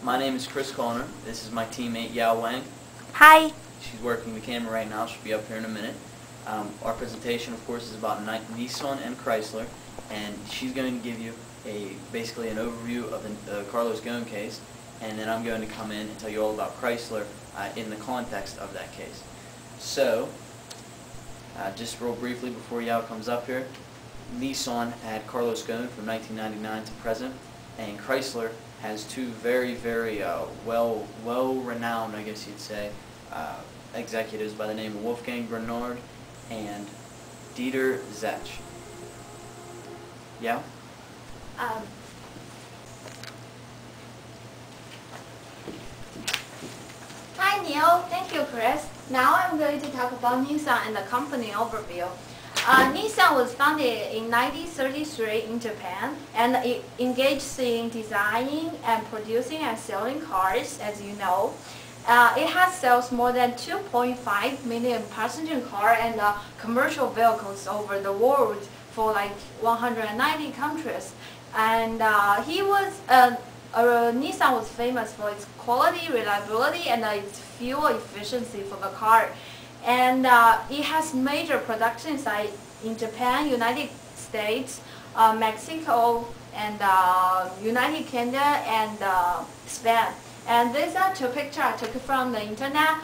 My name is Chris Collner. This is my teammate Yao Wang. Hi. She's working the camera right now. She'll be up here in a minute. Our presentation, of course, is about Nissan and Chrysler, and she's going to give you basically an overview of the Carlos Ghosn case, and then I'm going to come in and tell you all about Chrysler in the context of that case. So, just real briefly before Yao comes up here, Nissan had Carlos Ghosn from 1999 to present, and Chrysler has two very well-renowned, I guess you'd say, executives by the name of Wolfgang Bernard and Dieter Zetsche. Yeah? Hi Neil, thank you Chris. Now I'm going to talk about Nissan and the company overview. Nissan was founded in 1933 in Japan, and it engaged in designing and producing and selling cars, as you know. It has sells more than 2.5 million passenger cars and commercial vehicles over the world for like 190 countries. And Nissan was famous for its quality, reliability, and its fuel efficiency for the car. And it has major production sites in Japan, United States, Mexico, and United Kingdom, and Spain. And these are two pictures I took from the internet.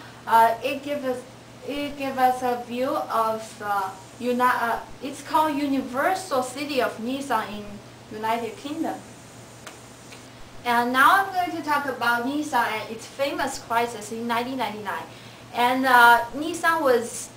It gives us a view of it's called Universal City of Nissan in United Kingdom. And now I'm going to talk about Nissan and its famous crisis in 1999. And Nissan was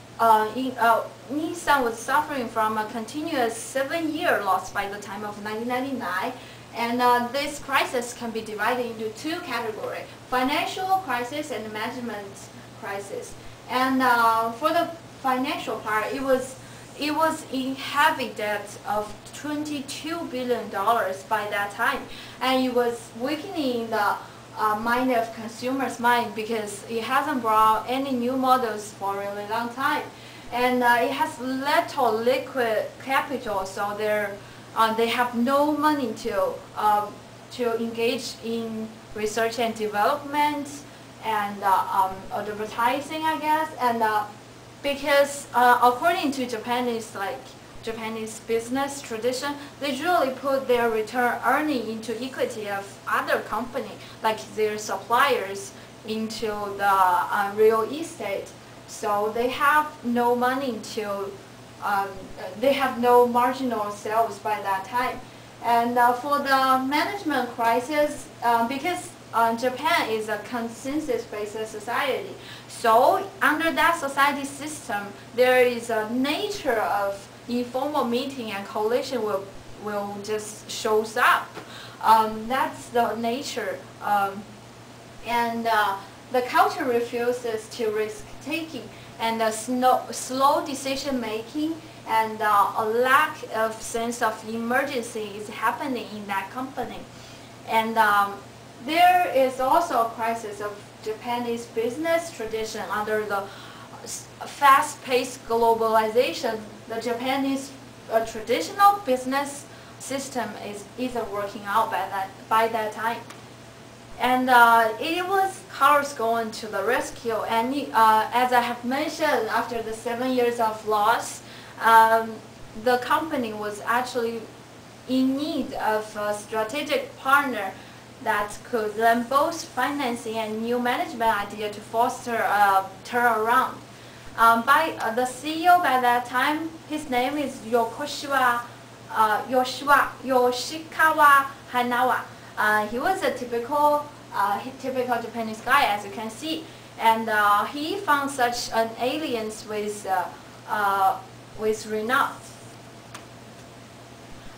suffering from a continuous 7-year loss by the time of 1999. And this crisis can be divided into two categories: financial crisis and management crisis. And for the financial part, it was in heavy debt of $22 billion by that time, and it was weakening the mind of consumers' mind because it hasn't brought any new models for a really long time, and it has little liquid capital, so they have no money to engage in research and development and advertising, I guess, and because according to Japanese business tradition, they usually put their return earning into equity of other company, like their suppliers, into the real estate. So they have no money they have no marginal sales by that time. And for the management crisis, because Japan is a consensus-based society, so under that society system, there is a nature of informal meeting and coalition will just shows up. That's the nature, and the culture refuses to risk taking, and slow decision making, and a lack of sense of emergency is happening in that company. And there is also a crisis of Japanese business tradition under the fast-paced globalization. The Japanese traditional business system isn't working out by that time. And it was Carlos going to the rescue. And as I have mentioned, after the 7 years of loss, the company was actually in need of a strategic partner that could lend both financing and new management idea to foster a turnaround. The CEO by that time, his name is Yoshikawa Hanawa. He was a typical Japanese guy, as you can see, and he found such an alliance with Renault.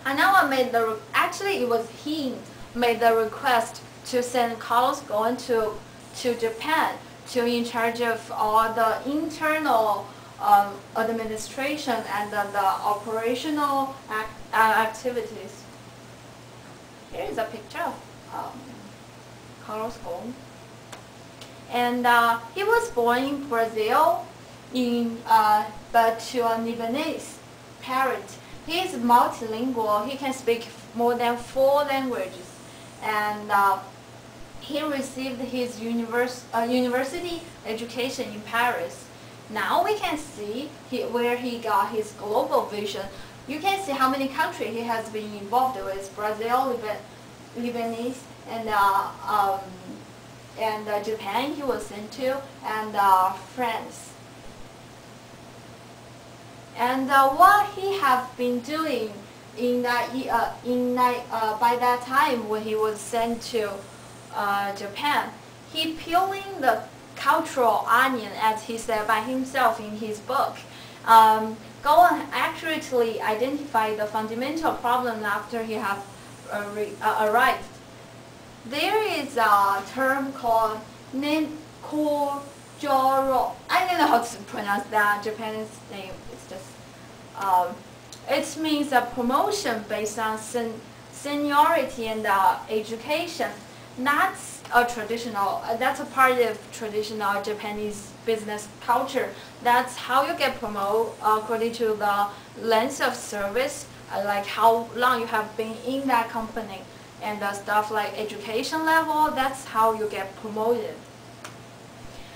Hanawa made the request to send Carlos Ghosn to Japan to in charge of all the internal administration and the operational activities. Here is a picture of Carlos Ghosn. And he was born in Brazil, but to a Lebanese parent. He is multilingual. He can speak more than 4 languages. And he received his university education in Paris. Now we can see where he got his global vision. You can see how many countries he has been involved with: Brazil, Lebanese, and Japan he was sent to, and France. And what he have been doing by that time when he was sent to Japan, he peeling the cultural onion, as he said by himself in his book. Go and accurately identify the fundamental problem after he have arrived. There is a term called Nenkojoro. I don't know how to pronounce that Japanese name. It's just it means a promotion based on seniority and education. That's a traditional. That's a part of traditional Japanese business culture. That's how you get promoted according to the length of service, like how long you have been in that company, and stuff like education level. That's how you get promoted.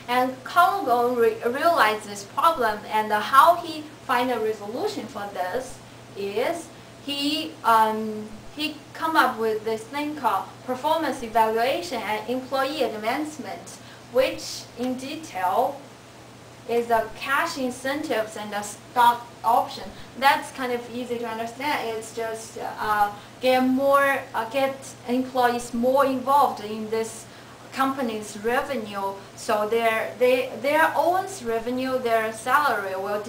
And Carl Ghosn realized this problem, and how he find a resolution for this is he come up with this thing called performance evaluation and employee advancement, which in detail is a cash incentives and a stock option. That's kind of easy to understand. It's just get employees more involved in this company's revenue, so their own revenue, their salary will